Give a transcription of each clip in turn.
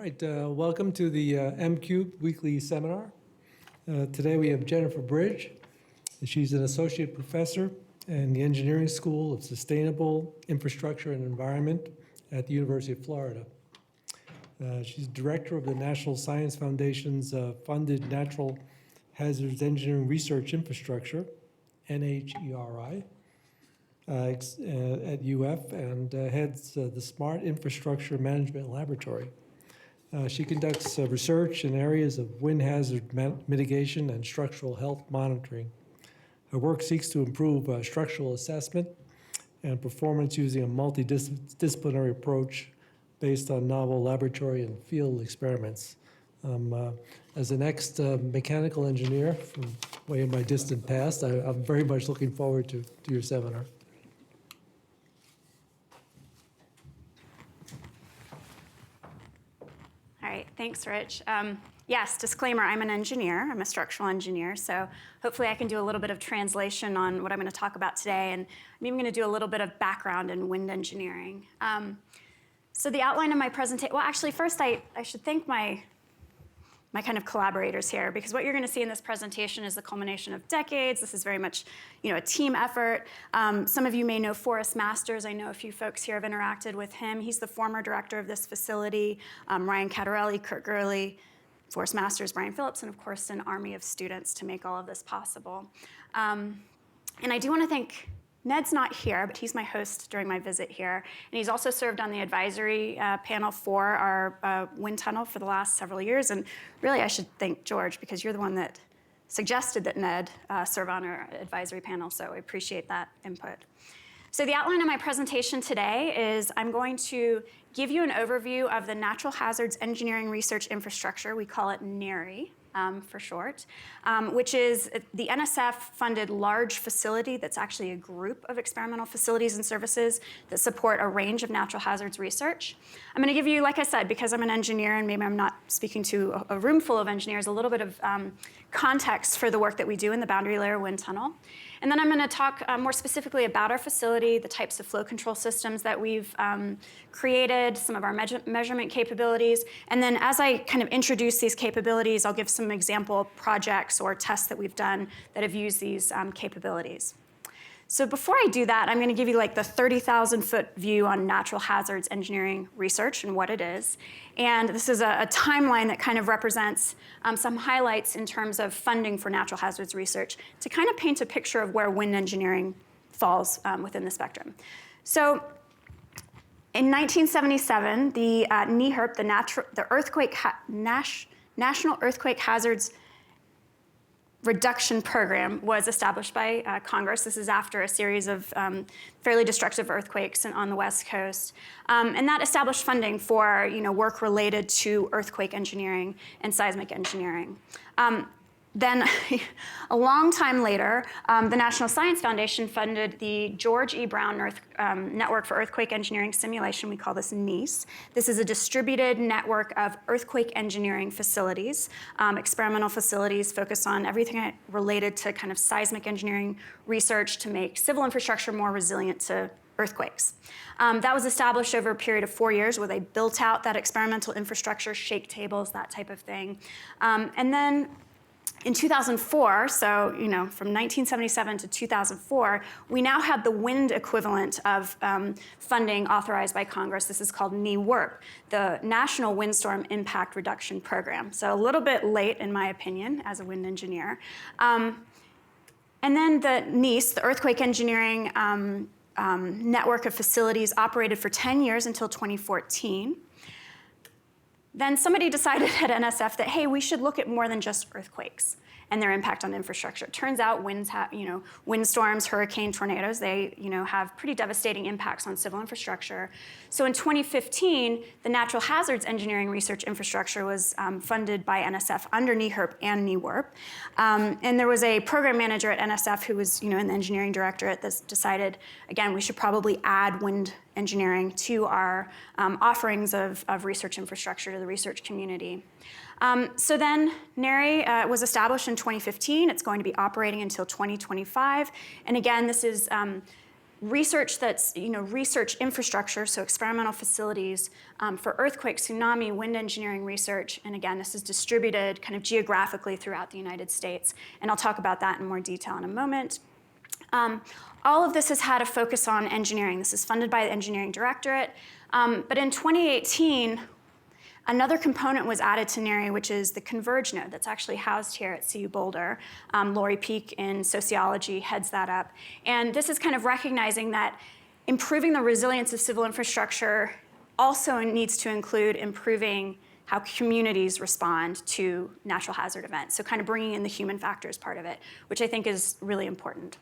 right, welcome to the M-Cube weekly seminar. Today we have Jennifer Bridge. She's an associate professor in the Engineering School of Sustainable Infrastructure and Environment at the University of Florida. She's director of the National Science Foundation's funded Natural Hazards Engineering Research Infrastructure, NHERI, at UF, and heads the Smart Infrastructure Management Laboratory. She conducts research in areas of wind hazard mitigation and structural health monitoring. Her work seeks to improve structural assessment and performance using a multidisciplinary approach based on novel laboratory and field experiments. As an ex-mechanical engineer from way in my distant past, I'm very much looking forward to your seminar. All right, thanks, Rich. Yes, disclaimer, I'm an engineer. I'm a structural engineer, so hopefully I can do a little bit of translation on what I'm going to talk about today, and I'm even going to do a little bit of background in wind engineering. So the outline of my presentation, well, actually, first I should thank my kind of collaborators here, because what you're going to see in this presentation is the culmination of decades. This is very much, a team effort. Some of you may know Forrest Masters. I know a few folks here have interacted with him. He's the former director of this facility. Ryan Cattarelli, Kurt Gurley, Forrest Masters, Brian Phillips, and of course an army of students to make all of this possible. And I do want to thank Ned's not here, but he's my host during my visit here. And he's also served on the advisory panel for our wind tunnel for the last several years. And really, I should thank George, because you're the one that suggested that Ned serve on our advisory panel, so I appreciate that input. So the outline of my presentation today is I'm going to give you an overview of the Natural Hazards Engineering Research Infrastructure. We call it NHERI. For short, which is the NSF-funded large facility that's actually a group of experimental facilities and services that support a range of natural hazards research. I'm going to give you, like I said, because I'm an engineer and maybe I'm not speaking to a room full of engineers, a little bit of context for the work that we do in the boundary layer wind tunnel. And then I'm going to talk more specifically about our facility, the types of flow control systems that we've created, some of our measurement capabilities. And then as I kind of introduce these capabilities, I'll give some example projects or tests that we've done that have used these capabilities. So before I do that, I'm going to give you like the 30,000-foot view on natural hazards engineering research and what it is. And this is a timeline that kind of represents some highlights in terms of funding for natural hazards research to kind of paint a picture of where wind engineering falls within the spectrum. So in 1977, the NHERI, the National Earthquake Hazards Reduction Program, was established by Congress. This is after a series of fairly destructive earthquakes on the West Coast. And that established funding for work related to earthquake engineering and seismic engineering. Then, a long time later, the National Science Foundation funded the George E. Brown Network for Earthquake Engineering Simulation. We call this NEES. This is a distributed network of earthquake engineering facilities, experimental facilities focused on everything related to kind of seismic engineering research to make civil infrastructure more resilient to earthquakes. That was established over a period of 4 years where they built out that experimental infrastructure, shake tables, that type of thing. And then in 2004, so from 1977 to 2004, we now had the wind equivalent of funding authorized by Congress. This is called NEWRP, the National Windstorm Impact Reduction Program. So a little bit late, in my opinion, as a wind engineer. And then the NEES, the Earthquake Engineering Network of Facilities, operated for 10 years until 2014. Then somebody decided at NSF that, hey, we should look at more than just earthquakes and their impact on infrastructure. It turns out windstorms, hurricane, tornadoes, they have pretty devastating impacts on civil infrastructure. So in 2015, the Natural Hazards Engineering Research Infrastructure was funded by NSF under NHERI and NEWRP. And there was a program manager at NSF who was in the engineering directorate that decided, again, we should probably add wind engineering to our offerings of research infrastructure to the research community. So then NHERI was established in 2015. It's going to be operating until 2025. And again, this is research that's, research infrastructure, so experimental facilities for earthquake, tsunami, wind engineering research. And again, this is distributed kind of geographically throughout the United States. And I'll talk about that in more detail in a moment. All of this has had a focus on engineering. This is funded by the Engineering Directorate. But in 2018, another component was added to NHERI, which is the Converge node that's actually housed here at CU Boulder. Lori Peek in sociology heads that up. And this is kind of recognizing that improving the resilience of civil infrastructure also needs to include improving how communities respond to natural hazard events. So kind of bringing in the human factors part of it, which I think is really important.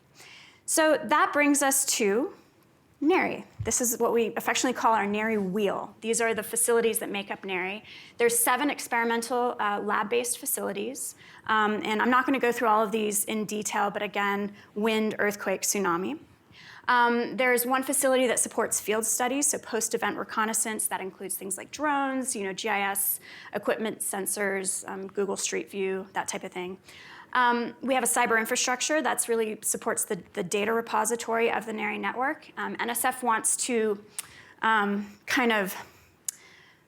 So that brings us to NHERI. This is what we affectionately call our NHERI wheel. These are the facilities that make up NHERI. There's 7 experimental lab-based facilities. And I'm not going to go through all of these in detail, but again, wind, earthquake, tsunami. There's one facility that supports field studies, so post-event reconnaissance. That includes things like drones, GIS equipment, sensors, Google Street View, that type of thing. We have a cyber infrastructure that really supports the data repository of the NHERI network. NSF wants to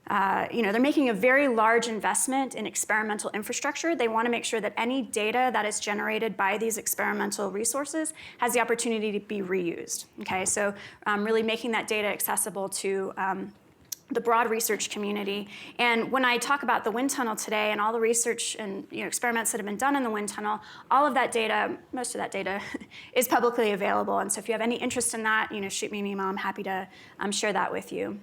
they're making a very large investment in experimental infrastructure. They want to make sure that any data that is generated by these experimental resources has the opportunity to be reused. Okay, so really making that data accessible to the broad research community. And when I talk about the wind tunnel today and all the research and experiments that have been done in the wind tunnel, all of that data, most of that data, is publicly available. And so if you have any interest in that, shoot me an email. I'm happy to share that with you.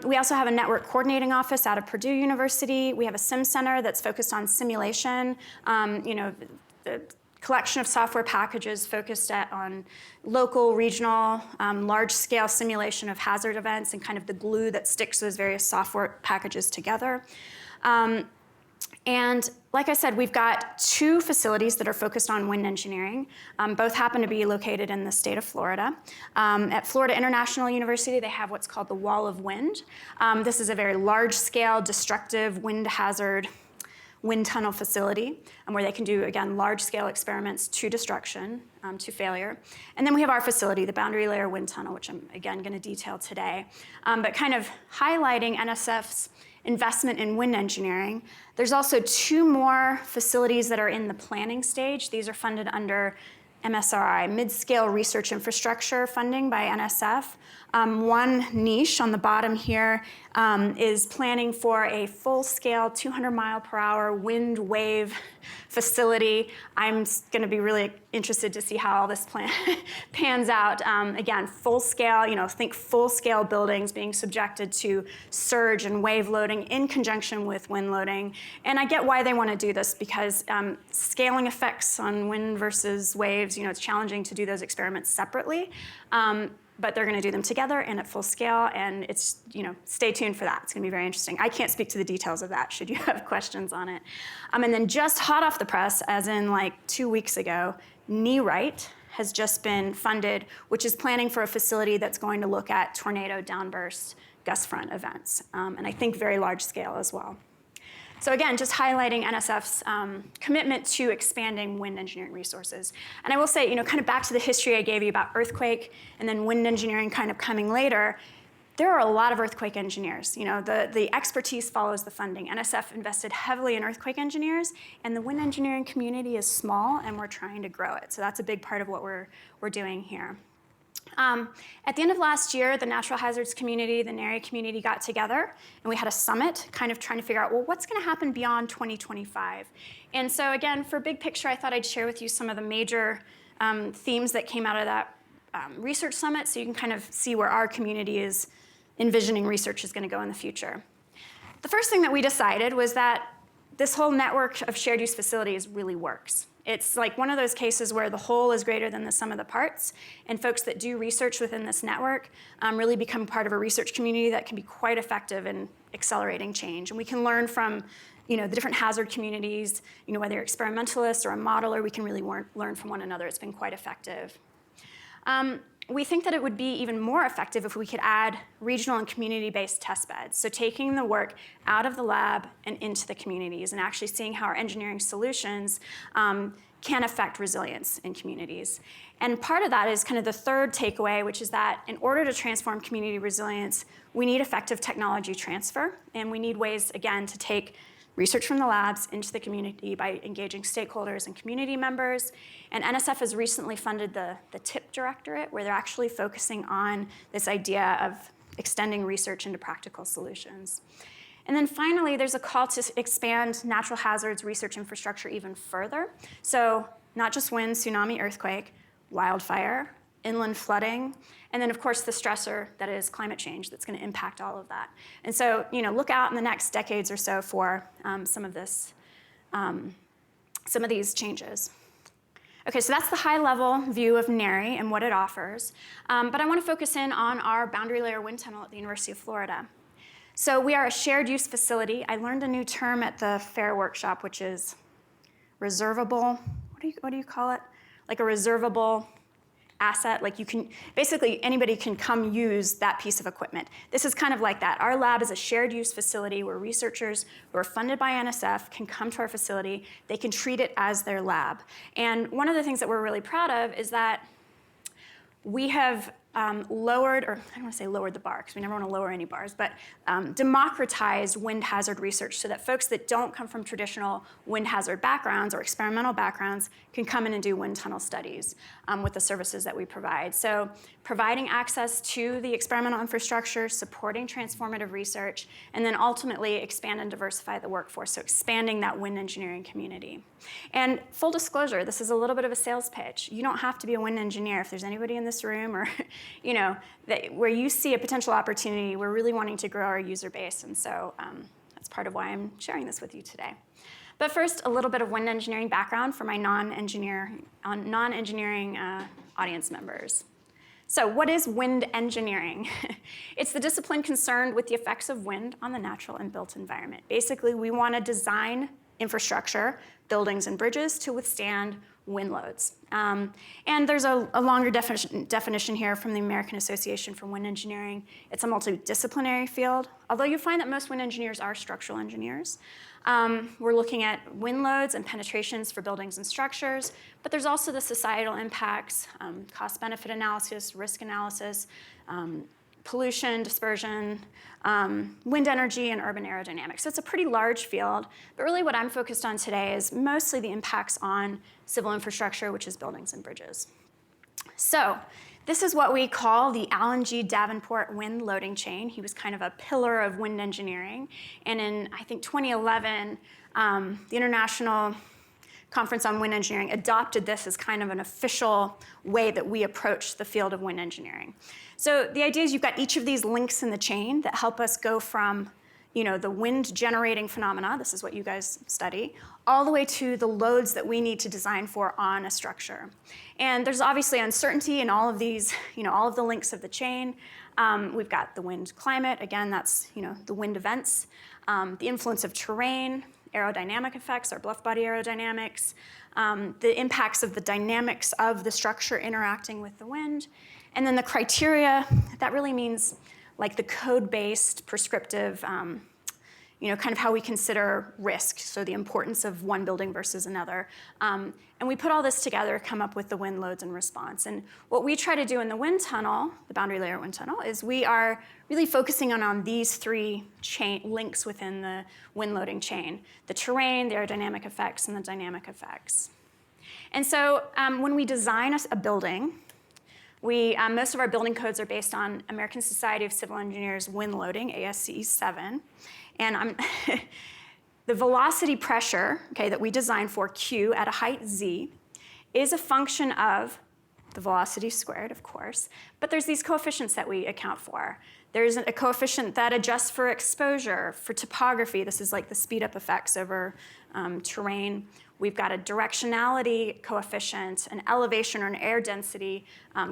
We also have a network coordinating office out of Purdue University. We have a sim center that's focused on simulation. The collection of software packages focused on local, regional, large-scale simulation of hazard events and kind of the glue that sticks those various software packages together. And like I said, we've got 2 facilities that are focused on wind engineering. Both happen to be located in the state of Florida. At Florida International University, they have what's called the Wall of Wind. This is a very large-scale, destructive wind hazard wind tunnel facility where they can do, again, large-scale experiments to destruction, to failure. And then we have our facility, the Boundary Layer Wind Tunnel, which I'm, again, going to detail today. But kind of highlighting NSF's investment in wind engineering. There's also 2 more facilities that are in the planning stage. These are funded under MSRI, Mid-Scale Research Infrastructure funding by NSF. One niche on the bottom here is planning for a full-scale 200-mile-per-hour wind wave facility. I'm going to be really interested to see how all this pans out. Again, full-scale, think full-scale buildings being subjected to surge and wave loading in conjunction with wind loading. And I get why they want to do this, because scaling effects on wind versus waves, it's challenging to do those experiments separately. But they're going to do them together and at full scale, and it's, stay tuned for that. It's going to be very interesting. I can't speak to the details of that, should you have questions on it. And then just hot off the press, as in like 2 weeks ago, NHERI has just been funded, which is planning for a facility that's going to look at tornado downburst gust front events, and I think very large scale as well. So again, just highlighting NSF's commitment to expanding wind engineering resources. And I will say, kind of back to the history I gave you about earthquake and then wind engineering kind of coming later, there are a lot of earthquake engineers. The expertise follows the funding. NSF invested heavily in earthquake engineers, and the wind engineering community is small, and we're trying to grow it. So that's a big part of what we're doing here. At the end of last year, the natural hazards community, the NHERI community got together, and we had a summit kind of trying to figure out, well, what's going to happen beyond 2025? And so again, for big picture, I thought I'd share with you some of the major themes that came out of that research summit, so you can kind of see where our community is envisioning research is going to go in the future. The first thing that we decided was that this whole network of shared use facilities really works. It's like one of those cases where the whole is greater than the sum of the parts, and folks that do research within this network really become part of a research community that can be quite effective in accelerating change. And we can learn from the different hazard communities, whether you're experimentalist or a modeler, we can really learn from one another. It's been quite effective. we think that it would be even more effective if we could add regional and community-based test beds. So taking the work out of the lab and into the communities and actually seeing how our engineering solutions can affect resilience in communities. And part of that is kind of the third takeaway, which is that in order to transform community resilience, we need effective technology transfer, and we need ways, again, to take research from the labs into the community by engaging stakeholders and community members. And NSF has recently funded the TIP Directorate, where they're actually focusing on this idea of extending research into practical solutions. And then finally, there's a call to expand natural hazards research infrastructure even further. So not just wind, tsunami, earthquake, wildfire, inland flooding, and then of course the stressor that is climate change that's going to impact all of that. And so, look out in the next decades or so for some of these changes. Okay, so that's the high-level view of NHERI and what it offers. But I want to focus in on our boundary layer wind tunnel at the University of Florida. So we are a shared use facility. I learned a new term at the FAIR workshop, which is reservable. What do you call it? Like a reservable asset. Like basically anybody can come use that piece of equipment. This is kind of like that. Our lab is a shared use facility where researchers who are funded by NSF can come to our facility. They can treat it as their lab. And one of the things that we're really proud of is that we have lowered, or I don't want to say lowered the bar, because we never want to lower any bars, but democratized wind hazard research so that folks that don't come from traditional wind hazard backgrounds or experimental backgrounds can come in and do wind tunnel studies with the services that we provide. So providing access to the experimental infrastructure, supporting transformative research, and then ultimately expand and diversify the workforce, so expanding that wind engineering community. And full disclosure, this is a little bit of a sales pitch. You don't have to be a wind engineer. If there's anybody in this room or where you see a potential opportunity, we're really wanting to grow our user base, and so that's part of why I'm sharing this with you today. But first, a little bit of wind engineering background for my non-engineering audience members. So what is wind engineering? It's the discipline concerned with the effects of wind on the natural and built environment. Basically, we want to design infrastructure, buildings and bridges to withstand wind loads. And there's a longer definition here from the American Association for Wind Engineering. It's a multidisciplinary field, although you find that most wind engineers are structural engineers. We're looking at wind loads and penetrations for buildings and structures, but there's also the societal impacts, cost-benefit analysis, risk analysis, pollution, dispersion, wind energy, and urban aerodynamics. So it's a pretty large field, but really what I'm focused on today is mostly the impacts on civil infrastructure, which is buildings and bridges. So this is what we call the Alan G. Davenport wind loading chain. He was kind of a pillar of wind engineering. And in, I think, 2011, the International Conference on Wind Engineering adopted this as kind of an official way that we approach the field of wind engineering. So the idea is you've got each of these links in the chain that help us go from the wind generating phenomena, this is what you guys study, all the way to the loads that we need to design for on a structure. And there's obviously uncertainty in all of these, all of the links of the chain. We've got the wind climate, again, that's the wind events, the influence of terrain, aerodynamic effects, or bluff body aerodynamics, the impacts of the dynamics of the structure interacting with the wind, and then the criteria. That really means like the code-based prescriptive, kind of how we consider risk, so the importance of one building versus another. And we put all this together, come up with the wind loads and response. And what we try to do in the wind tunnel, the boundary layer wind tunnel, is we are really focusing on these three links within the wind loading chain: the terrain, the aerodynamic effects, and the dynamic effects. And so when we design a building, most of our building codes are based on American Society of Civil Engineers wind loading, ASCE 7. And the velocity pressure, that we design for, Q, at a height Z, is a function of the velocity squared, of course, but there's these coefficients that we account for. There's a coefficient that adjusts for exposure, for topography. This is like the speed-up effects over terrain. We've got a directionality coefficient, an elevation or an air density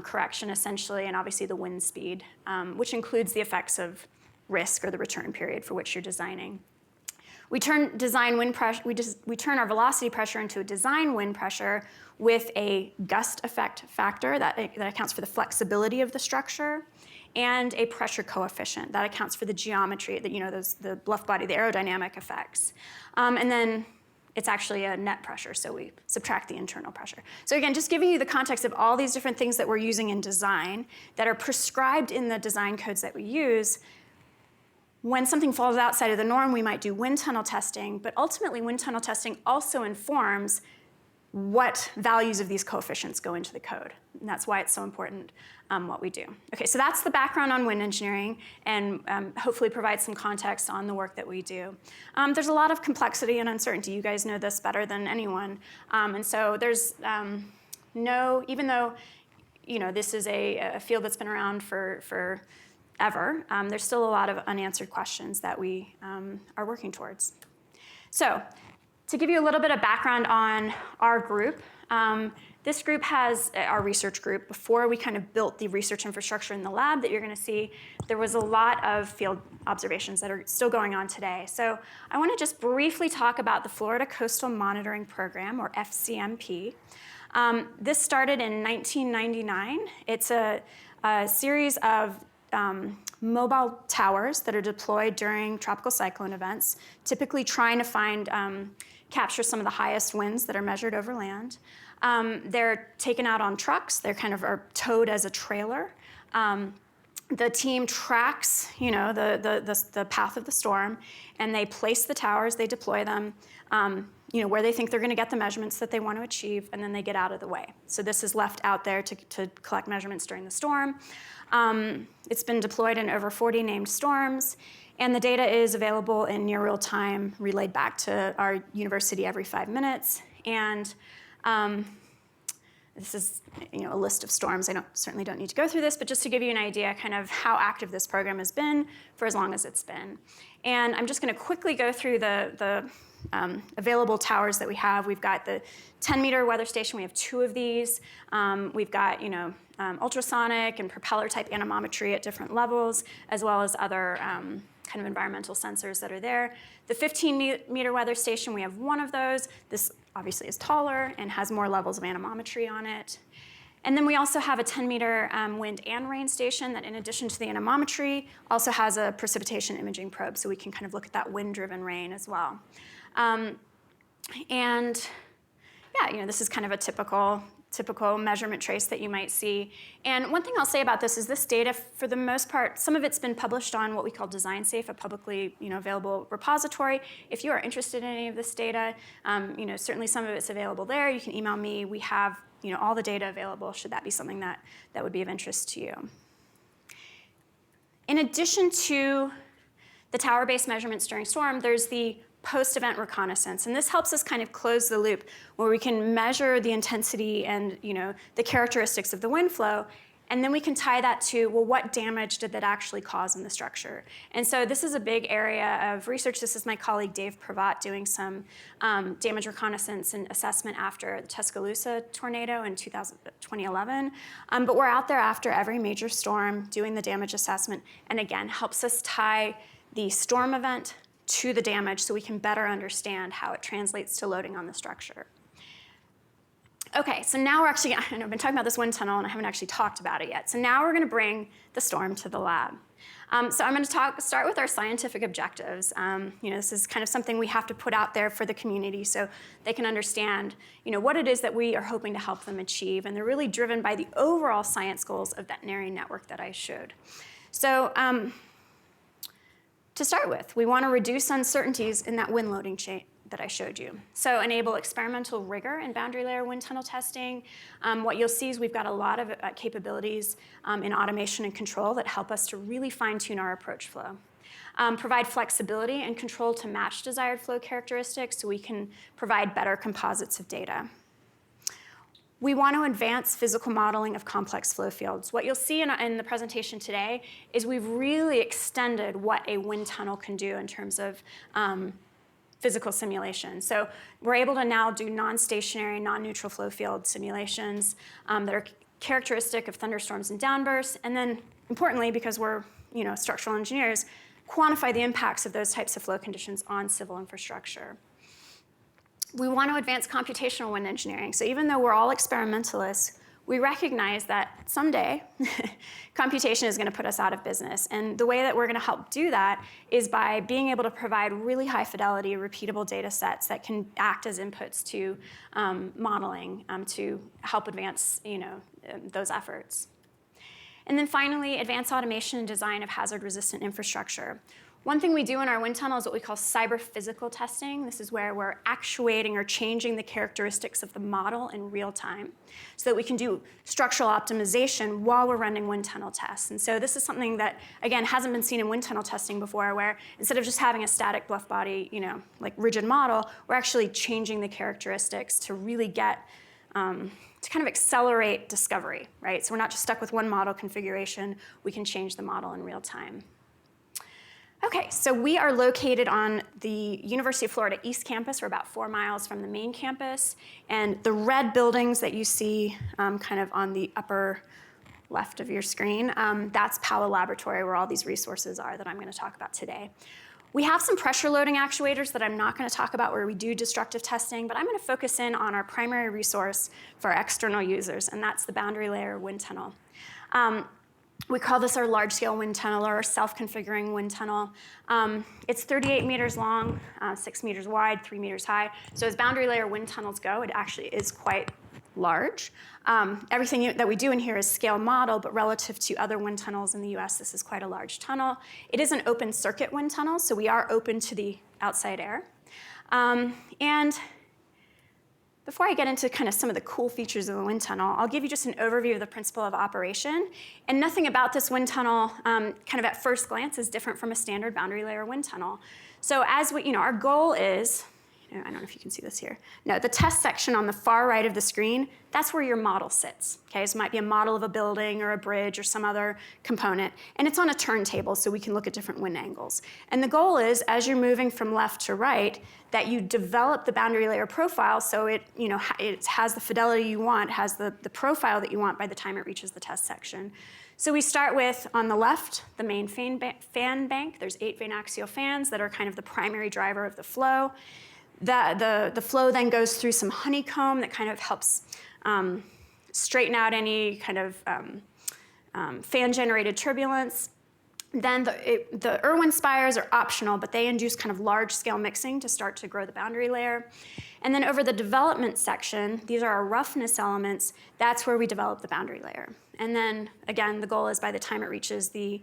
correction, essentially, and obviously the wind speed, which includes the effects of risk or the return period for which you're designing. we turn design wind pressure, we turn our velocity pressure into a design wind pressure with a gust effect factor that accounts for the flexibility of the structure, and a pressure coefficient that accounts for the geometry, the bluff body, the aerodynamic effects. And then it's actually a net pressure, so we subtract the internal pressure. So again, just giving you the context of all these different things that we're using in design that are prescribed in the design codes that we use. When something falls outside of the norm, we might do wind tunnel testing, but ultimately wind tunnel testing also informs what values of these coefficients go into the code. And that's why it's so important what we do. Okay, so that's the background on wind engineering, and hopefully provide some context on the work that we do. There's a lot of complexity and uncertainty. You guys know this better than anyone. And so there's even though this is a field that's been around for ever, there's still a lot of unanswered questions that we are working towards. So, to give you a little bit of background on our group, this group has our research group. Before we kind of built the research infrastructure in the lab that you're going to see, there was a lot of field observations that are still going on today. So I want to just briefly talk about the Florida Coastal Monitoring Program, or FCMP. This started in 1999. It's a series of mobile towers that are deployed during tropical cyclone events, typically trying to capture some of the highest winds that are measured over land. They're taken out on trucks. They're kind of are towed as a trailer. The team tracks, the path of the storm, and they place the towers. They deploy them, where they think they're going to get the measurements that they want to achieve, and then they get out of the way. So this is left out there to collect measurements during the storm. It's been deployed in over 40 named storms, and the data is available in near real time, relayed back to our university every 5 minutes. And this is a list of storms. I certainly don't need to go through this, but just to give you an idea kind of how active this program has been for as long as it's been. And I'm just going to quickly go through the available towers that we have. We've got the 10-meter weather station. We have 2 of these. We've got ultrasonic and propeller type anemometry at different levels, as well as other kind of environmental sensors that are there. The 15-meter weather station, we have 1 of those. This obviously is taller and has more levels of anemometry on it. And then we also have a 10-meter wind and rain station that, in addition to the anemometry, also has a precipitation imaging probe, so we can kind of look at that wind-driven rain as well. This is kind of a typical measurement trace that you might see. And one thing I'll say about this is this data, for the most part, some of it's been published on what we call DesignSafe, a publicly available repository. If you are interested in any of this data, certainly some of it's available there. You can email me. We have all the data available, should that be something that would be of interest to you. In addition to the tower-based measurements during storm, there's the post-event reconnaissance, and this helps us kind of close the loop where we can measure the intensity and the characteristics of the wind flow, and then we can tie that to, well, what damage did that actually cause in the structure? And so this is a big area of research. This is my colleague Dave Pravat doing some damage reconnaissance and assessment after the Tuscaloosa tornado in 2011. But we're out there after every major storm doing the damage assessment, and again, helps us tie the storm event to the damage so we can better understand how it translates to loading on the structure. Okay, so now we're actually, I've been talking about this wind tunnel and I haven't actually talked about it yet. So now we're going to bring the storm to the lab. So I'm going to start with our scientific objectives. This is kind of something we have to put out there for the community so they can understand what it is that we are hoping to help them achieve. And they're really driven by the overall science goals of that NHERI network that I showed. So to start with, we want to reduce uncertainties in that wind loading chain that I showed you. So enable experimental rigor in boundary layer wind tunnel testing. What you'll see is we've got a lot of capabilities in automation and control that help us to really fine-tune our approach flow. Provide flexibility and control to match desired flow characteristics so we can provide better composites of data. We want to advance physical modeling of complex flow fields. What you'll see in the presentation today is we've really extended what a wind tunnel can do in terms of physical simulation. So we're able to now do non-stationary, non-neutral flow field simulations that are characteristic of thunderstorms and downbursts. And then, importantly, because we're structural engineers, quantify the impacts of those types of flow conditions on civil infrastructure. We want to advance computational wind engineering. So even though we're all experimentalists, we recognize that someday computation is going to put us out of business. And the way that we're going to help do that is by being able to provide really high fidelity, repeatable data sets that can act as inputs to modeling to help advance those efforts. And then finally, advanced automation and design of hazard-resistant infrastructure. One thing we do in our wind tunnel is what we call cyber-physical testing. This is where we're actuating or changing the characteristics of the model in real time so that we can do structural optimization while we're running wind tunnel tests. And so this is something that, again, hasn't been seen in wind tunnel testing before, where instead of just having a static bluff body, like rigid model, we're actually changing the characteristics to really get to kind of accelerate discovery, right? So we're not just stuck with one model configuration. We can change the model in real time. Okay, so we are located on the University of Florida East Campus. We're about 4 miles from the main campus. And the red buildings that you see kind of on the upper left of your screen, that's Powell Laboratory, where all these resources are that I'm going to talk about today. We have some pressure loading actuators that I'm not going to talk about where we do destructive testing, but I'm going to focus in on our primary resource for our external users, and that's the boundary layer wind tunnel. We call this our large-scale wind tunnel or our self-configuring wind tunnel. It's 38 meters long, 6 meters wide, 3 meters high. So as boundary layer wind tunnels go, it actually is quite large. Everything that we do in here is scale model, but relative to other wind tunnels in the US, this is quite a large tunnel. It is an open circuit wind tunnel, so we are open to the outside air. And before I get into kind of some of the cool features of the wind tunnel, I'll give you just an overview of the principle of operation. And nothing about this wind tunnel, kind of at first glance, is different from a standard boundary layer wind tunnel. So as we, our goal is, I don't know if you can see this here. No, the test section on the far right of the screen, that's where your model sits. Okay, so it might be a model of a building or a bridge or some other component. And it's on a turntable, so we can look at different wind angles. And the goal is, as you're moving from left to right, that you develop the boundary layer profile so it, it has the fidelity you want, has the profile that you want by the time it reaches the test section. So we start with, on the left, the main fan bank. There's 8 vane axial fans that are kind of the primary driver of the flow. The flow then goes through some honeycomb that kind of helps straighten out any kind of fan-generated turbulence. Then the Irwin spires are optional, but they induce kind of large-scale mixing to start to grow the boundary layer. And then over the development section, these are our roughness elements. That's where we develop the boundary layer. And then, again, the goal is by the time it reaches the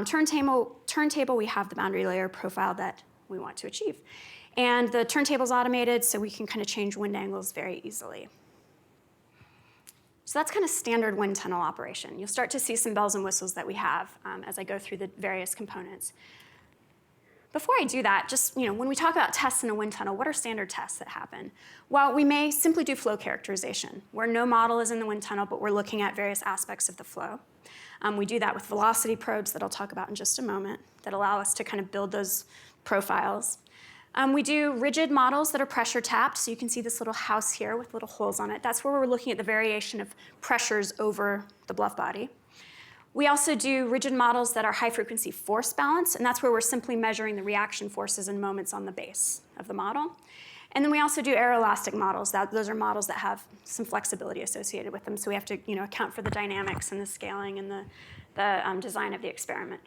turntable, we have the boundary layer profile that we want to achieve. And the turntable's automated, so we can kind of change wind angles very easily. So that's kind of standard wind tunnel operation. You'll start to see some bells and whistles that we have as I go through the various components. Before I do that, just when we talk about tests in a wind tunnel, what are standard tests that happen? Well, we may simply do flow characterization, where no model is in the wind tunnel, but we're looking at various aspects of the flow. We do that with velocity probes that I'll talk about in just a moment that allow us to kind of build those profiles. We do rigid models that are pressure tapped. So you can see this little house here with little holes on it. That's where we're looking at the variation of pressures over the bluff body. We also do rigid models that are high-frequency force balanced, and that's where we're simply measuring the reaction forces and moments on the base of the model. And then we also do aeroelastic models. Those are models that have some flexibility associated with them, so we have to account for the dynamics and the scaling and the design of the experiment.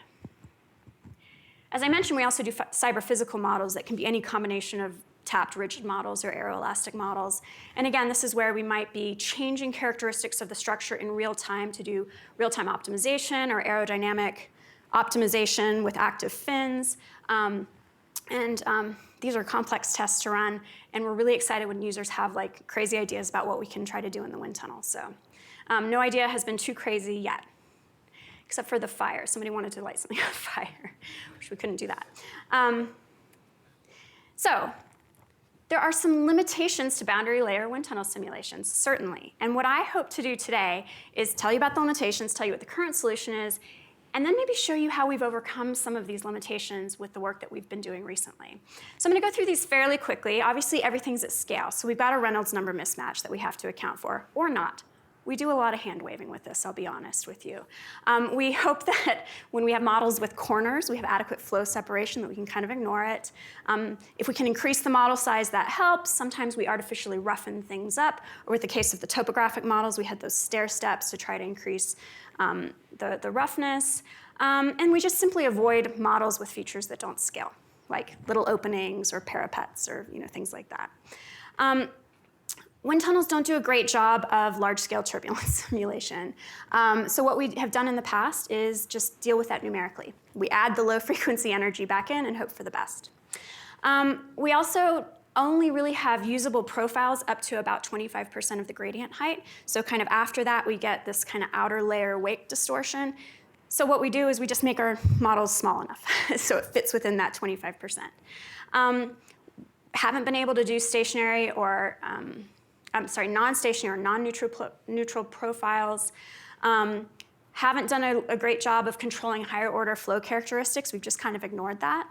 As I mentioned, we also do cyber-physical models that can be any combination of tapped rigid models or aeroelastic models. And again, this is where we might be changing characteristics of the structure in real time to do real-time optimization or aerodynamic optimization with active fins. These are complex tests to run, and we're really excited when users have crazy ideas about what we can try to do in the wind tunnel. So no idea has been too crazy yet, except for the fire. Somebody wanted to light something on fire. Wish we couldn't do that. So there are some limitations to boundary layer wind tunnel simulations, certainly. And what I hope to do today is tell you about the limitations, tell you what the current solution is, and then maybe show you how we've overcome some of these limitations with the work that we've been doing recently. So I'm going to go through these fairly quickly. Obviously, everything's at scale. So we've got a Reynolds number mismatch that we have to account for, or not. we do a lot of hand waving with this, I'll be honest with you. We hope that when we have models with corners, we have adequate flow separation, that we can kind of ignore it. If we can increase the model size, that helps. Sometimes we artificially roughen things up, or with the case of the topographic models, we had those stair steps to try to increase the roughness. And we just simply avoid models with features that don't scale, like little openings or parapets or things like that. Wind tunnels don't do a great job of large-scale turbulence simulation. So what we have done in the past is just deal with that numerically. We add the low-frequency energy back in and hope for the best. We also only really have usable profiles up to about 25% of the gradient height. So kind of after that, we get this kind of outer layer wake distortion. So what we do is we just make our models small enough so it fits within that 25%. Haven't been able to do stationary or non-stationary or non-neutral profiles. Haven't done a great job of controlling higher order flow characteristics. We've just kind of ignored that.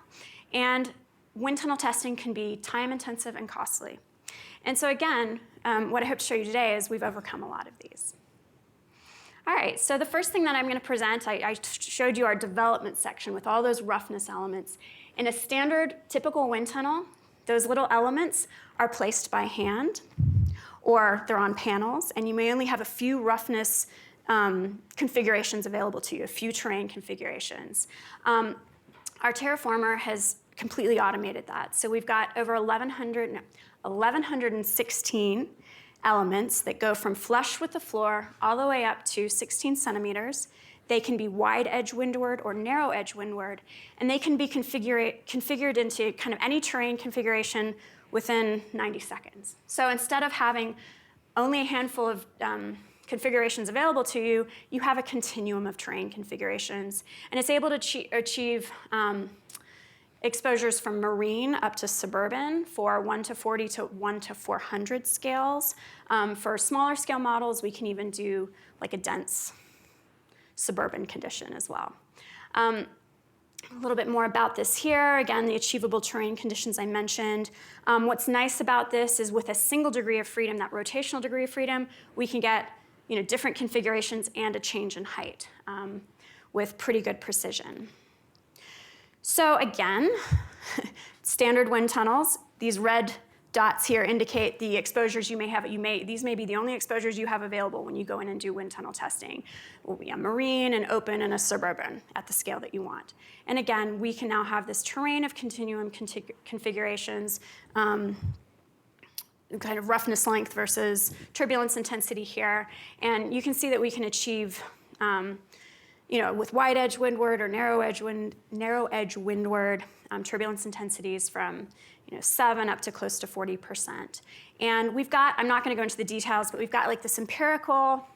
And wind tunnel testing can be time intensive and costly. And so again, what I hope to show you today is we've overcome a lot of these. All right, so the first thing that I'm going to present, I showed you our development section with all those roughness elements. In a standard typical wind tunnel, those little elements are placed by hand, or they're on panels, and you may only have a few roughness configurations available to you, a few terrain configurations. Our terraformer has completely automated that. So we've got over 1,116 elements that go from flush with the floor all the way up to 16 centimeters. They can be wide edge windward or narrow edge windward, and they can be configured into kind of any terrain configuration within 90 seconds. So instead of having only a handful of configurations available to you, you have a continuum of terrain configurations, and it's able to achieve exposures from marine up to suburban for 1:40 to 1:400 scales. For smaller scale models, we can even do like a dense suburban condition as well. A little bit more about this here. Again, the achievable terrain conditions I mentioned. What's nice about this is with a single degree of freedom, that rotational degree of freedom, we can get different configurations and a change in height with pretty good precision. So again, standard wind tunnels, these red dots here indicate the exposures you may have. These may be the only exposures you have available when you go in and do wind tunnel testing. It will be a marine, an open, and a suburban at the scale that you want. And again, we can now have this terrain of continuum configurations, kind of roughness length versus turbulence intensity here. And you can see that we can achieve with wide edge windward or narrow edge windward turbulence intensities from 7 up to close to 40%. And we've got, I'm not going to go into the details, but we've got like this empirical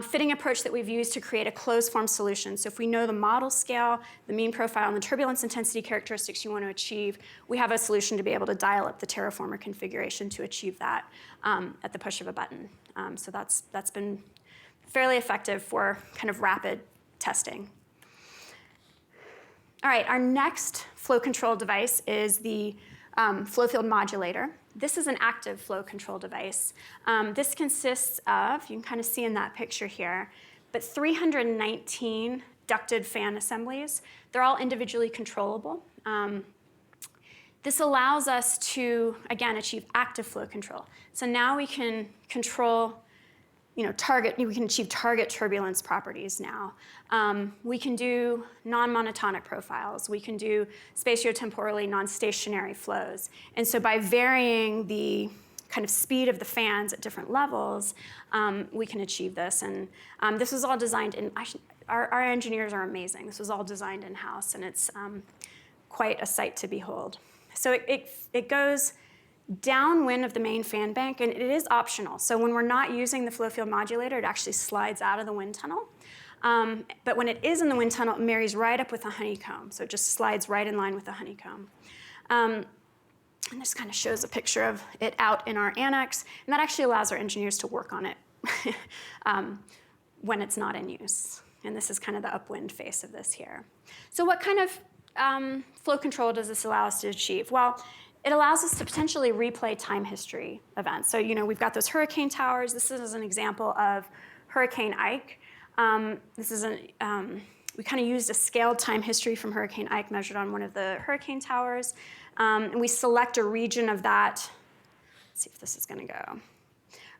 fitting approach that we've used to create a closed form solution. So if we know the model scale, the mean profile, and the turbulence intensity characteristics you want to achieve, we have a solution to be able to dial up the terraformer configuration to achieve that at the push of a button. So that's been fairly effective for kind of rapid testing. All right, our next flow control device is the flow field modulator. This is an active flow control device. This consists of, you can kind of see in that picture here, but 319 ducted fan assemblies. They're all individually controllable. This allows us to, again, achieve active flow control. So now we can control we can achieve target turbulence properties now. We can do non-monotonic profiles. We can do spatiotemporally non-stationary flows. And so by varying the kind of speed of the fans at different levels, we can achieve this. And this was all designed in, our engineers are amazing. This was all designed in-house, and it's quite a sight to behold. So it goes downwind of the main fan bank, and it is optional. So when we're not using the flow field modulator, it actually slides out of the wind tunnel. But when it is in the wind tunnel, it marries right up with the honeycomb. So it just slides right in line with the honeycomb. And this kind of shows a picture of it out in our annex, and that actually allows our engineers to work on it when it's not in use. And this is kind of the upwind face of this here. So what kind of flow control does this allow us to achieve? Well, it allows us to potentially replay time history events. So, we've got those hurricane towers. This is an example of Hurricane Ike. We kind of used a scaled time history from Hurricane Ike measured on one of the hurricane towers. And we select a region of that. Let's see if this is going to go.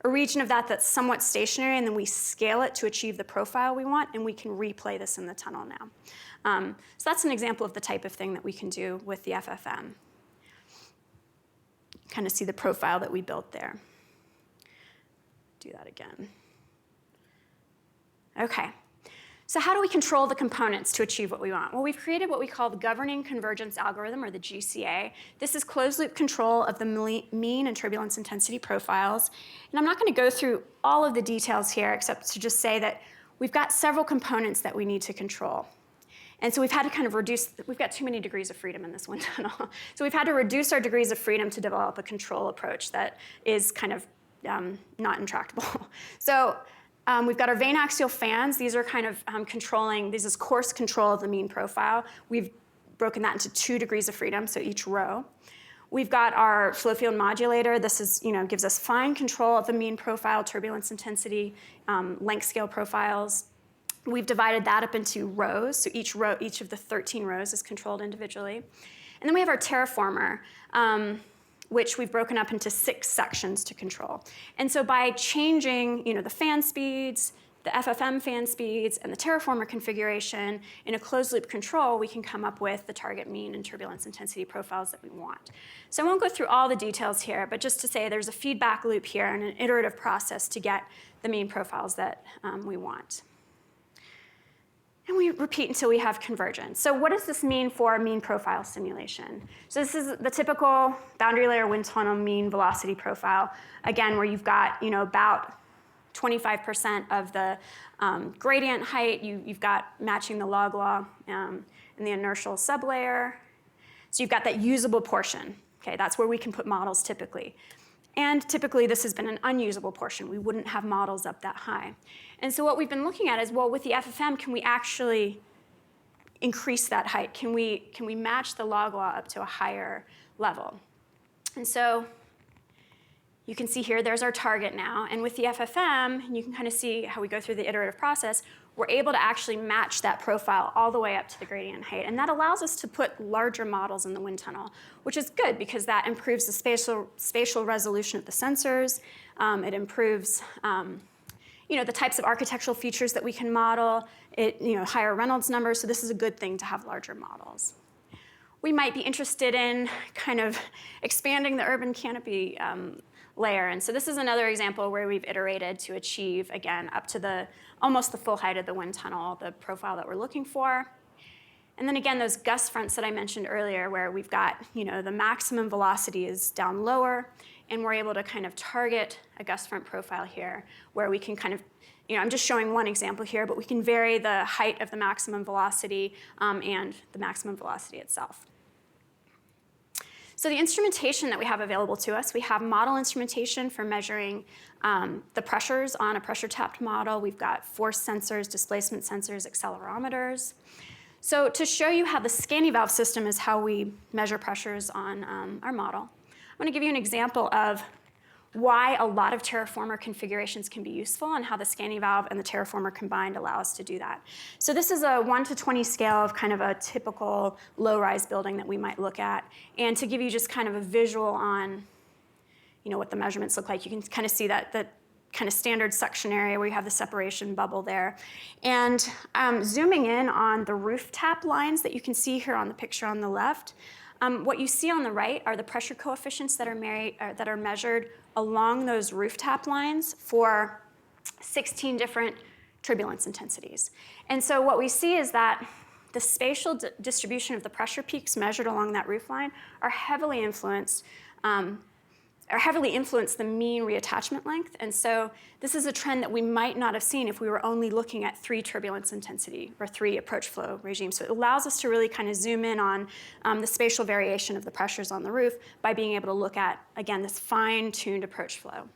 A region of that that's somewhat stationary, and then we scale it to achieve the profile we want, and we can replay this in the tunnel now. So that's an example of the type of thing that we can do with the FFM. Kind of see the profile that we built there. Do that again. Okay. So how do we control the components to achieve what we want? Well, we've created what we call the governing convergence algorithm, or the GCA. This is closed-loop control of the mean and turbulence intensity profiles. And I'm not going to go through all of the details here, except to just say that we've got several components that we need to control. And so we've had to kind of we've got too many degrees of freedom in this one tunnel. So we've had to reduce our degrees of freedom to develop a control approach that is kind of not intractable. So we've got our vane axial fans. These are kind of this is coarse control of the mean profile. We've broken that into 2 degrees of freedom, so each row. We've got our flow field modulator. This is, gives us fine control of the mean profile, turbulence intensity, length scale profiles. We've divided that up into rows, so each of the 13 rows is controlled individually. And then we have our terraformer, which we've broken up into 6 sections to control. And so by changing, the fan speeds, the FFM fan speeds, and the terraformer configuration in a closed-loop control, we can come up with the target mean and turbulence intensity profiles that we want. So I won't go through all the details here, but just to say there's a feedback loop here and an iterative process to get the mean profiles that we want. And we repeat until we have convergence. So what does this mean for mean profile simulation? So this is the typical boundary layer wind tunnel mean velocity profile, again, where you've got about 25% of the gradient height. You've got matching the log law in the inertial sublayer. So you've got that usable portion. Okay, that's where we can put models typically. And typically, this has been an unusable portion. We wouldn't have models up that high. And so what we've been looking at is, well, with the FFM, can we actually increase that height? Can we match the log law up to a higher level? And so you can see here, there's our target now. And with the FFM, you can kind of see how we go through the iterative process. We're able to actually match that profile all the way up to the gradient height. And that allows us to put larger models in the wind tunnel, which is good because that improves the spatial resolution of the sensors. It improves the types of architectural features that we can model, higher Reynolds numbers. So this is a good thing to have larger models. We might be interested in kind of expanding the urban canopy layer. And so this is another example where we've iterated to achieve, again, up to almost the full height of the wind tunnel, the profile that we're looking for. And then again, those gust fronts that I mentioned earlier, where we've got, the maximum velocity is down lower, and we're able to kind of target a gust front profile here, where we can kind of, I'm just showing one example here, but we can vary the height of the maximum velocity and the maximum velocity itself. So the instrumentation that we have available to us, we have model instrumentation for measuring the pressures on a pressure-tapped model. We've got force sensors, displacement sensors, accelerometers. So to show you how the scanning valve system is how we measure pressures on our model, I'm going to give you an example of why a lot of terraformer configurations can be useful and how the scanning valve and the terraformer combined allow us to do that. So this is a 1 to 20 scale of kind of a typical low-rise building that we might look at. And to give you just kind of a visual on what the measurements look like, you can kind of see that kind of standard suction area where you have the separation bubble there. And zooming in on the roof tap lines that you can see here on the picture on the left, what you see on the right are the pressure coefficients that are measured along those roof tap lines for 16 different turbulence intensities. And so what we see is that the spatial distribution of the pressure peaks measured along that roof line are heavily influence the mean reattachment length. And so this is a trend that we might not have seen if we were only looking at 3 turbulence intensity or 3 approach flow regimes. So it allows us to really kind of zoom in on the spatial variation of the pressures on the roof by being able to look at, again, this fine-tuned approach flow.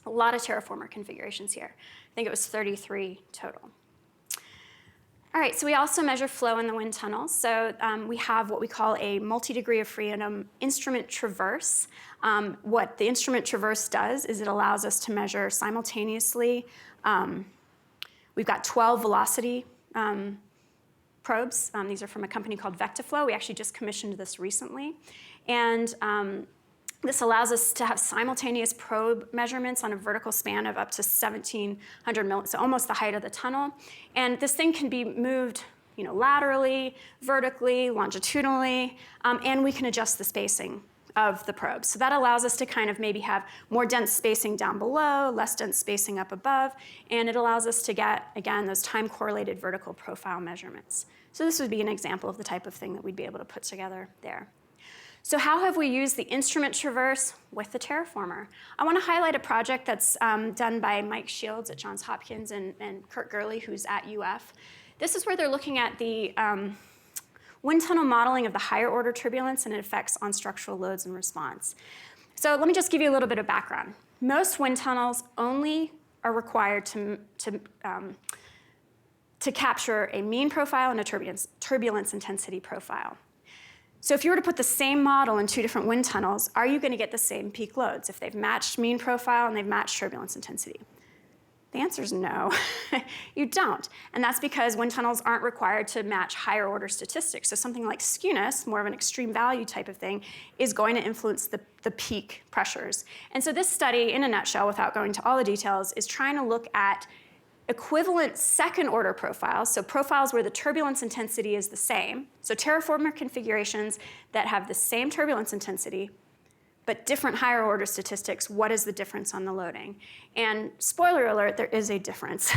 A lot of terraformer configurations here. I think it was 33 total. All right, so we also measure flow in the wind tunnels. So we have what we call a multi-degree of freedom instrument traverse. What the instrument traverse does is it allows us to measure simultaneously. We've got 12 velocity probes. These are from a company called Vectiflow. We actually just commissioned this recently. And this allows us to have simultaneous probe measurements on a vertical span of up to 1,700 so almost the height of the tunnel. And this thing can be moved, laterally, vertically, longitudinally, and we can adjust the spacing of the probes. So that allows us to kind of maybe have more dense spacing down below, less dense spacing up above, and it allows us to get, again, those time-correlated vertical profile measurements. So this would be an example of the type of thing that we'd be able to put together there. So how have we used the instrument traverse with the terraformer? I want to highlight a project that's done by Mike Shields at Johns Hopkins and Kurt Gurley, who's at UF. This is where they're looking at the wind tunnel modeling of the higher order turbulence and its effects on structural loads and response. So let me just give you a little bit of background. Most wind tunnels only are required to capture a mean profile and a turbulence intensity profile. So if you were to put the same model in two different wind tunnels, are you going to get the same peak loads if they've matched mean profile and they've matched turbulence intensity? The answer is no, you don't. And that's because wind tunnels aren't required to match higher order statistics. So something like skewness, more of an extreme value type of thing, is going to influence the peak pressures. And so this study, in a nutshell, without going to all the details, is trying to look at equivalent second order profiles, so profiles where the turbulence intensity is the same, so terraformer configurations that have the same turbulence intensity, but different higher order statistics. What is the difference on the loading? And spoiler alert, there is a difference.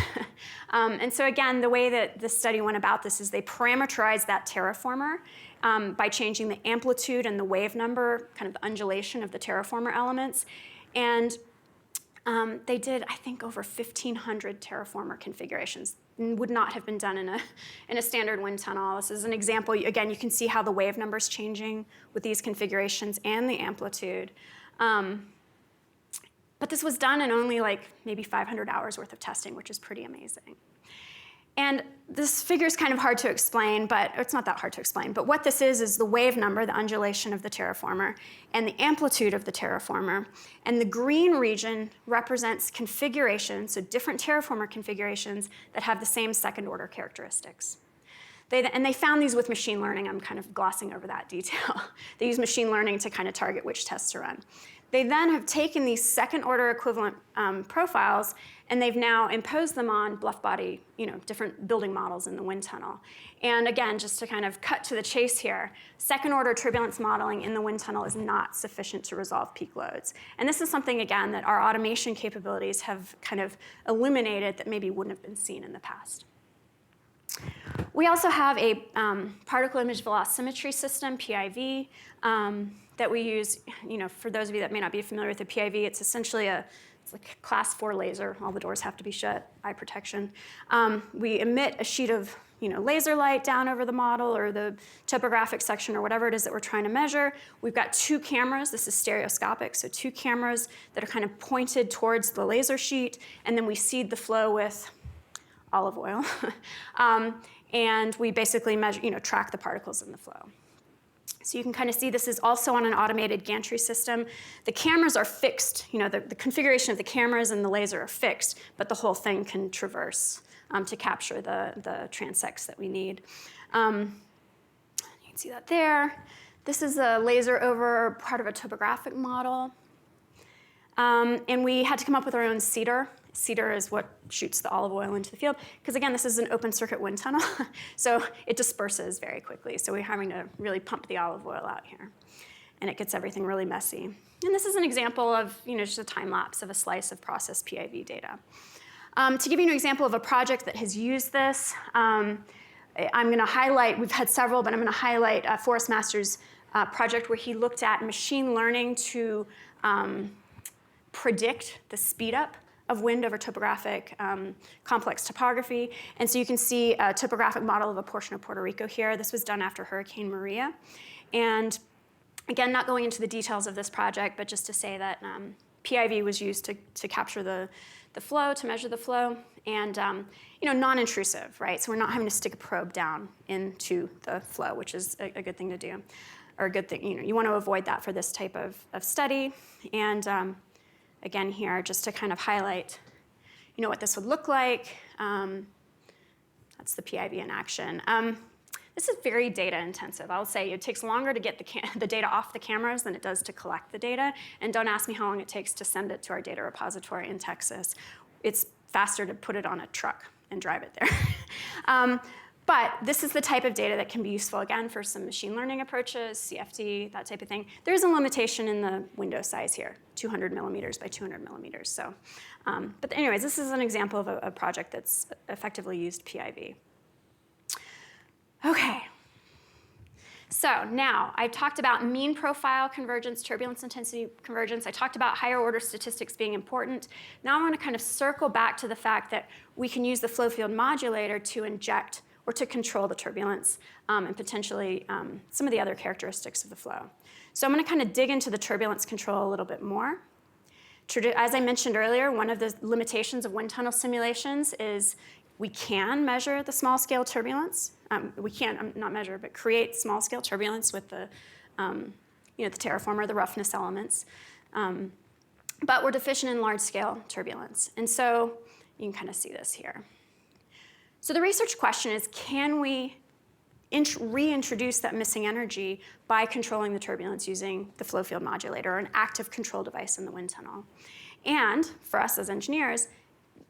And so again, the way that this study went about this is they parameterized that terraformer by changing the amplitude and the wave number, kind of the undulation of the terraformer elements. And they did, I think, over 1,500 terraformer configurations. Would not have been done in a standard wind tunnel. This is an example. Again, you can see how the wave number's changing with these configurations and the amplitude. But this was done in only maybe 500 hours worth of testing, which is pretty amazing. And this figure is kind of hard to explain, but it's not that hard to explain. But what this is the wave number, the undulation of the terraformer, and the amplitude of the terraformer. And the green region represents configurations, so different terraformer configurations that have the same second order characteristics. And they found these with machine learning. I'm kind of glossing over that detail. They use machine learning to kind of target which tests to run. They then have taken these second order equivalent profiles and they've now imposed them on bluff body, different building models in the wind tunnel. And again, just to kind of cut to the chase here, second order turbulence modeling in the wind tunnel is not sufficient to resolve peak loads. And this is something, again, that our automation capabilities have kind of illuminated that maybe wouldn't have been seen in the past. We also have a particle image velocimetry system, PIV, that we use. For those of you that may not be familiar with the PIV, it's essentially it's like a class 4 laser. All the doors have to be shut, eye protection. We emit a sheet of laser light down over the model or the topographic section or whatever it is that we're trying to measure. We've got 2 cameras. This is stereoscopic, so 2 cameras that are kind of pointed towards the laser sheet, and then we seed the flow with olive oil. And we basically measure, track the particles in the flow. So you can kind of see this is also on an automated gantry system. The cameras are fixed. The configuration of the cameras and the laser are fixed, but the whole thing can traverse to capture the transects that we need. You can see that there. This is a laser over part of a topographic model. And we had to come up with our own seeder. Seeder is what shoots the olive oil into the field. Because again, this is an open circuit wind tunnel. So it disperses very quickly. So we're having to really pump the olive oil out here. And it gets everything really messy. And this is an example of just a time lapse of a slice of processed PIV data. To give you an example of a project that has used this, I'm going to highlight, we've had several, but I'm going to highlight Forest Master's project where he looked at machine learning to predict the speed up of wind over topographic complex topography. And so you can see a topographic model of a portion of Puerto Rico here. This was done after Hurricane Maria. And again, not going into the details of this project, but just to say that PIV was used to capture the flow, to measure the flow, and non-intrusive, right? So we're not having to stick a probe down into the flow, which is a good thing to do, or a good thing. You want to avoid that for this type of study. And again here, just to kind of highlight, what this would look like. That's the PIV in action. This is very data intensive. I'll say it takes longer to get the data off the cameras than it does to collect the data. And don't ask me how long it takes to send it to our data repository in Texas. It's faster to put it on a truck and drive it there. But this is the type of data that can be useful, again, for some machine learning approaches, CFD, that type of thing. There's a limitation in the window size here, 200 millimeters by 200 millimeters. So, but anyways, this is an example of a project that's effectively used PIV. Okay. So now I've talked about mean profile convergence, turbulence intensity convergence. I talked about higher order statistics being important. Now I want to kind of circle back to the fact that we can use the flow field modulator to inject or to control the turbulence and potentially some of the other characteristics of the flow. So I'm going to kind of dig into the turbulence control a little bit more. As I mentioned earlier, one of the limitations of wind tunnel simulations is we can measure the small-scale turbulence. We can't, not measure, but create small-scale turbulence with the terraformer, the roughness elements. But we're deficient in large-scale turbulence. And so you can kind of see this here. So the research question is, can we reintroduce that missing energy by controlling the turbulence using the flow field modulator, or an active control device in the wind tunnel? And for us as engineers,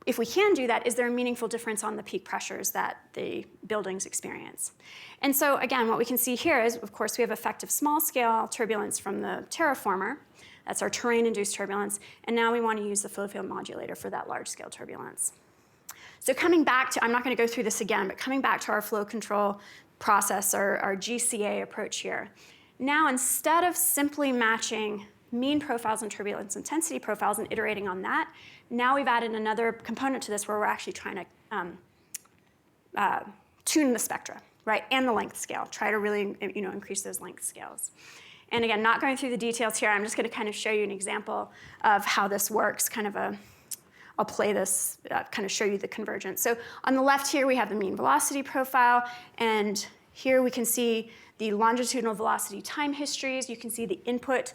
if we can do that, is there a meaningful difference on the peak pressures that the buildings experience? And so again, what we can see here is, of course, we have effective small-scale turbulence from the terraformer. That's our terrain-induced turbulence. And now we want to use the flow field modulator for that large-scale turbulence. So coming back to, I'm not going to go through this again, but coming back to our flow control process, our GCA approach here. Now, instead of simply matching mean profiles and turbulence intensity profiles and iterating on that, now we've added another component to this where we're actually trying to tune the spectra, right, and the length scale, try to really increase those length scales. And again, not going through the details here, I'm just going to kind of show you an example of how this works, I'll play this, kind of show you the convergence. So on the left here, we have the mean velocity profile, and here we can see the longitudinal velocity time histories. You can see the input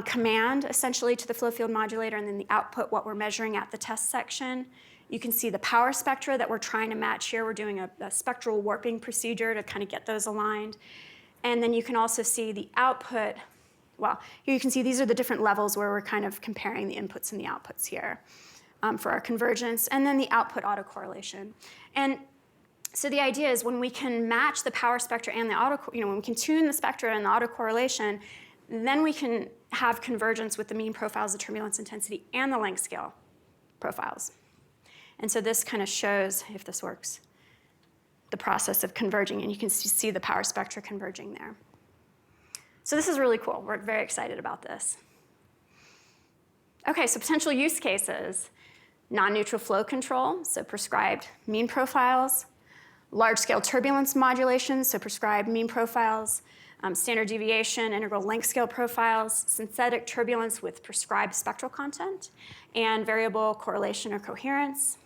command, essentially, to the flow field modulator, and then the output, what we're measuring at the test section. You can see the power spectra that we're trying to match here. We're doing a spectral warping procedure to kind of get those aligned. And then you can also see the output. Well, here you can see these are the different levels where we're kind of comparing the inputs and the outputs here. For our convergence, and then the output autocorrelation. And so the idea is when we can match the power spectra and the when we can tune the spectra and the autocorrelation, then we can have convergence with the mean profiles, the turbulence intensity, and the length scale profiles. And so this kind of shows, if this works, the process of converging, and you can see the power spectra converging there. So this is really cool. We're very excited about this. Okay, so potential use cases. Non-neutral flow control, so prescribed mean profiles. Large-scale turbulence modulation, so prescribed mean profiles. Standard deviation, integral length scale profiles. Synthetic turbulence with prescribed spectral content. And variable correlation or coherence.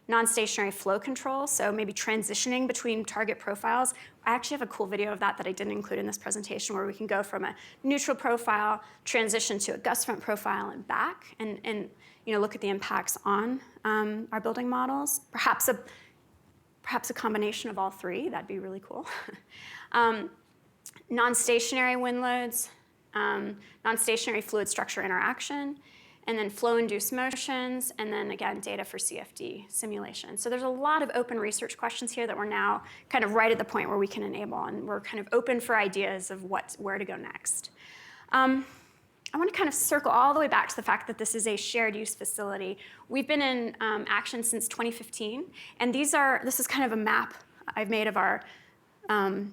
Non-stationary flow control, so maybe transitioning between target profiles. I actually have a cool video of that I didn't include in this presentation, where we can go from a neutral profile, transition to a gust front profile and back, and look at the impacts on our building models. Perhaps a combination of all three, that'd be really cool. Non-stationary wind loads, non-stationary fluid structure interaction, and then flow-induced motions, and then again, data for CFD simulation. So there's a lot of open research questions here that we're now kind of right at the point where we can enable, and we're kind of open for ideas of where to go next. I want to kind of circle all the way back to the fact that this is a shared use facility. We've been in action since 2015, and this is kind of a map I've made of our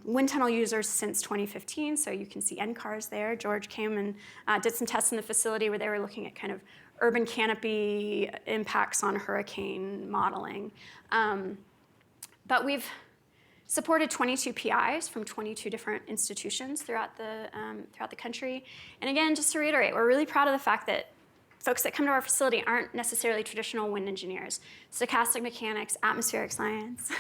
wind tunnel users since 2015, so you can see NCARs there. George came and did some tests in the facility where they were looking at kind of urban canopy impacts on hurricane modeling. But we've supported 22 PIs from 22 different institutions throughout the country. And again, just to reiterate, we're really proud of the fact that folks that come to our facility aren't necessarily traditional wind engineers. Stochastic mechanics, atmospheric science,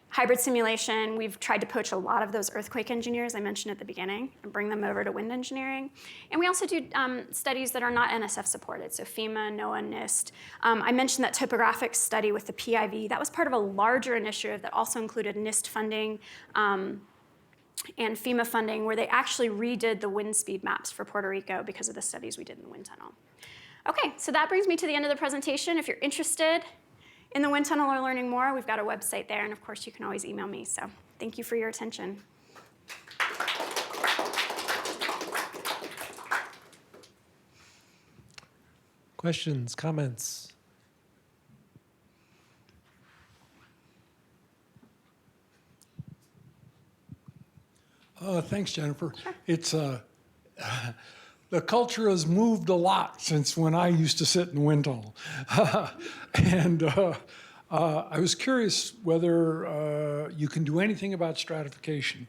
hybrid simulation. We've tried to poach a lot of those earthquake engineers I mentioned at the beginning and bring them over to wind engineering. And we also do studies that are not NSF-supported, so FEMA, NOAA, NIST. I mentioned that topographic study with the PIV. That was part of a larger initiative that also included NIST funding and FEMA funding, where they actually redid the wind speed maps for Puerto Rico because of the studies we did in the wind tunnel. Okay, so that brings me to the end of the presentation. If you're interested in the wind tunnel or learning more, we've got a website there, and of course you can always email me. So thank you for your attention. Questions, comments? Thanks, Jennifer. Sure. It's the culture has moved a lot since when I used to sit in the wind tunnel. And I was curious whether you can do anything about stratification.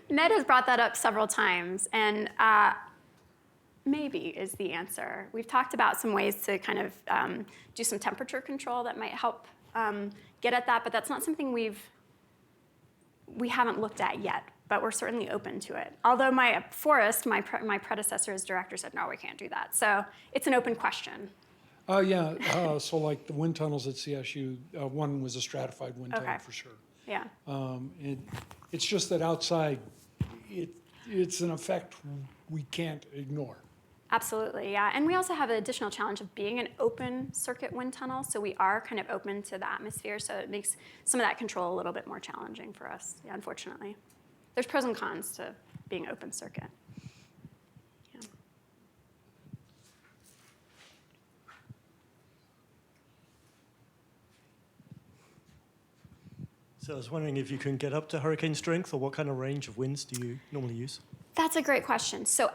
Ned has brought that up several times, and maybe is the answer. We've talked about some ways to kind of do some temperature control that might help get at that, but that's not something we haven't looked at yet, but we're certainly open to it. Although my predecessor as director said, no, we can't do that. So it's an open question. So like the wind tunnels at CSU, one was a stratified wind tunnel for sure. Yeah. It's just that outside, it's an effect we can't ignore. Absolutely, yeah. And we also have an additional challenge of being an open circuit wind tunnel, so we are kind of open to the atmosphere, so it makes some of that control a little bit more challenging for us, yeah, unfortunately. There's pros and cons to being open circuit. Yeah. So I was wondering if you can get up to hurricane strength, or what kind of range of winds do you normally use? That's a great question. So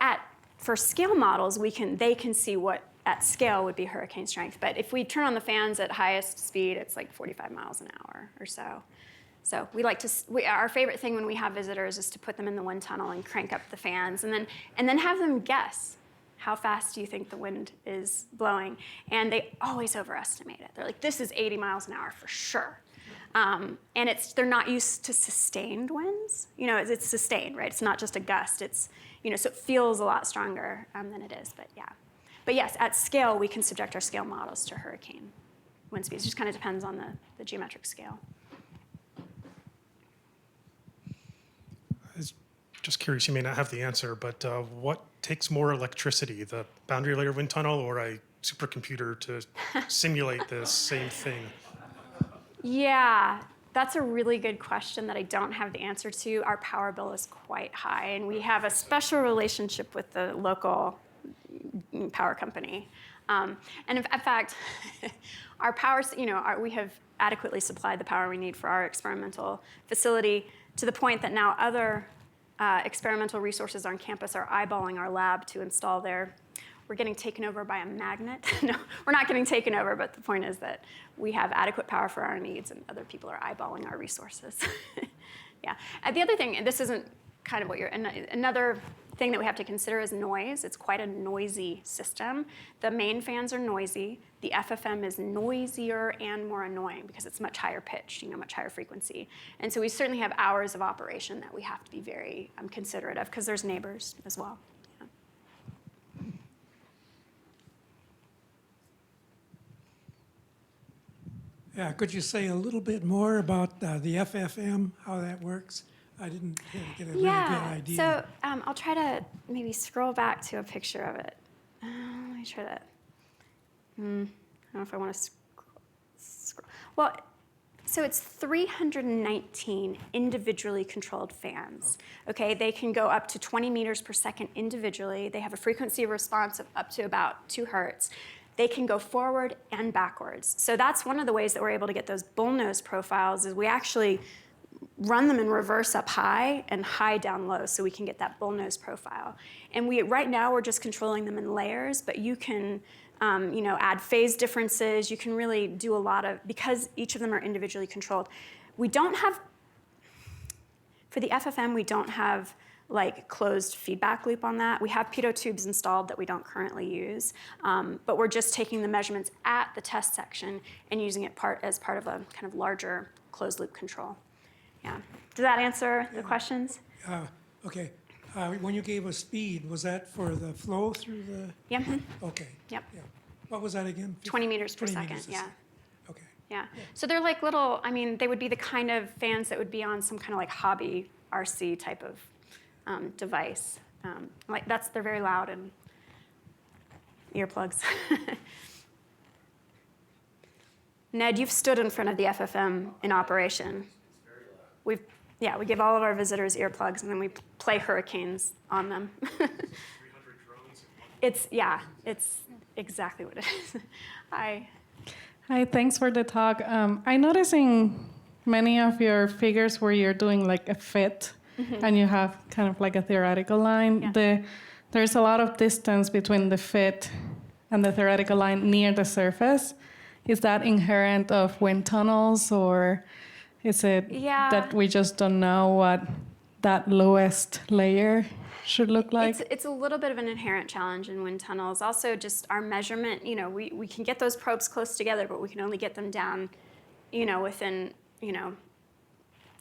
for scale models, they can see what at scale would be hurricane strength. But if we turn on the fans at highest speed, it's like 45 miles an hour or so. So our favorite thing when we have visitors is to put them in the wind tunnel and crank up the fans, and then have them guess how fast do you think the wind is blowing. And they always overestimate it. They're like, this is 80 miles an hour for sure. And they're not used to sustained winds. It's sustained, right? It's not just a gust. It's, so it feels a lot stronger than it is, but yeah. But yes, at scale, we can subject our scale models to hurricane wind speeds. It just kind of depends on the geometric scale. I was just curious, you may not have the answer, but what takes more electricity, the boundary layer wind tunnel or a supercomputer to simulate the same thing? Yeah, that's a really good question that I don't have the answer to. Our power bill is quite high, and we have a special relationship with the local power company. And in fact, our power, we have adequately supplied the power we need for our experimental facility to the point that now other experimental resources on campus are eyeballing our lab to install their. We're getting taken over by a magnet. No, we're not getting taken over, but the point is that we have adequate power for our needs, and other people are eyeballing our resources. Yeah. The other thing, and this isn't kind of what another thing that we have to consider is noise. It's quite a noisy system. The main fans are noisy. The FFM is noisier and more annoying because it's much higher pitched, much higher frequency. And so we certainly have hours of operation that we have to be very considerate of because there's neighbors as well. Yeah, could you say a little bit more about the FFM, how that works? I didn't get a really good idea. So I'll try to maybe scroll back to a picture of it. Let me try that. I don't know if I want to scroll. Well, so it's 319 individually controlled fans. Okay, they can go up to 20 meters per second individually. They have a frequency response of up to about 2 hertz. They can go forward and backwards. So that's one of the ways that we're able to get those bullnose profiles is we actually run them in reverse up high and high down low so we can get that bullnose profile. And right now we're just controlling them in layers, but you can add phase differences. You can really do a lot of, because each of them are individually controlled. We don't have, for the FFM, we don't have like closed feedback loop on that. We have pitot tubes installed that we don't currently use, but we're just taking the measurements at the test section and using it as part of a kind of larger closed loop control. Yeah. Does that answer the questions? Okay. When you gave a speed, was that for the flow through the? Yeah. Okay. Yep. Yeah. What was that again? 20 meters per 20 second. meters a Yeah. second. Okay. Yeah. So they're like little, I mean, they would be the kind of fans that would be on some kind of like hobby RC type of device. They're very loud and earplugs. Ned, you've stood in front of the FFM in operation. We give all of our visitors earplugs and then we play hurricanes on them. 300 drones. It's exactly what it is. Hi, thanks for the talk. I noticing many of your figures where you're doing like a fit and you have kind of like a theoretical line. Yeah. There's a lot of distance between the fit and the theoretical line near the surface. Is that inherent of wind tunnels, or is it that we just don't know what that lowest layer should look like? It's a little bit of an inherent challenge in wind tunnels. Also, just our measurement, we can get those probes close together, but we can only get them down, within,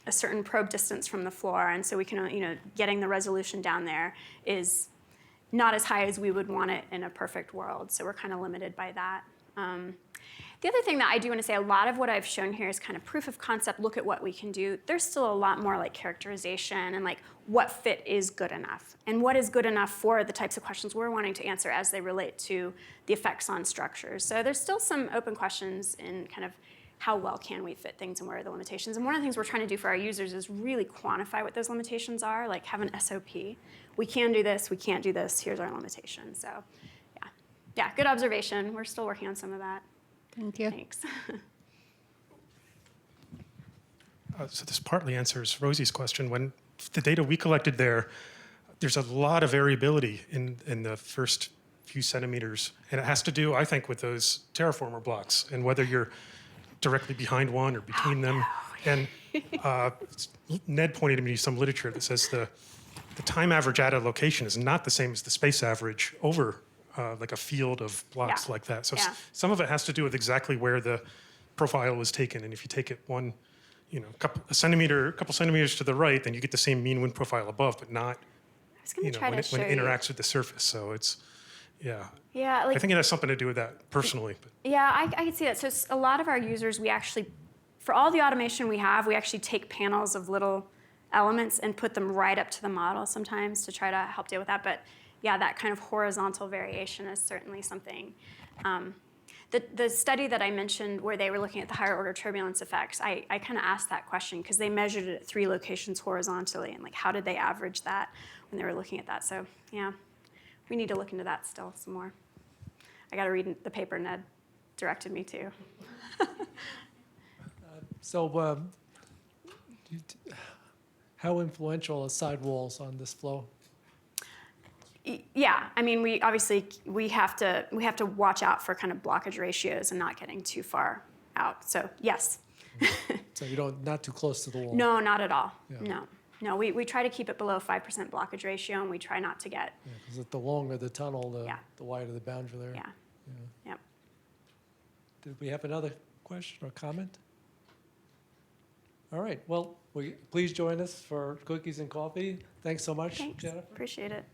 a certain probe distance from the floor. And so we can, getting the resolution down there is not as high as we would want it in a perfect world. So we're kind of limited by that. The other thing that I do want to say, a lot of what I've shown here is kind of proof of concept, look at what we can do. There's still a lot more like characterization and like what fit is good enough and what is good enough for the types of questions we're wanting to answer as they relate to the effects on structures. So there's still some open questions in kind of how well can we fit things and where are the limitations. And one of the things we're trying to do for our users is really quantify what those limitations are, like have an SOP. We can do this, we can't do this, here's our limitation. So yeah, good observation. We're still working on some of that. Thank you. Thanks. So this partly answers Rosie's question. When the data we collected there's a lot of variability in the first few centimeters. And it has to do, I think, with those terraformer blocks and whether you're directly behind one or between them. And Ned pointed me to some literature that says the time average at a location is not the same as the space average over like a field of blocks like that. So some of it has to do with exactly where the profile was taken. And if you take it couple centimeters to the right, then you get the same mean wind profile above, but not when it interacts with the surface. So it's, I think it has something to do with that personally. But. Yeah, I can see that. So a lot of our users, we actually, for all the automation we have, we actually take panels of little elements and put them right up to the model sometimes to try to help deal with that. But yeah, that kind of horizontal variation is certainly something. The study that I mentioned where they were looking at the higher order turbulence effects, I kind of asked that question because they measured it at 3 locations horizontally and like how did they average that when they were looking at that. So yeah, we need to look into that still some more. I got to read the paper Ned directed me to. How influential are sidewalls on this flow? Yeah, I mean, we obviously we have to watch out for kind of blockage ratios and not getting too far out. So yes. So not too close to the wall. No, not at all. Yeah. No. We try to keep it below 5% blockage ratio, and we try not to get. Yeah, because the longer the tunnel, the wider the boundary there. Yeah. Yep. Did we have another question or comment? All right. Well, please join us for cookies and coffee. Thanks so much, Thanks. Jennifer. Appreciate it.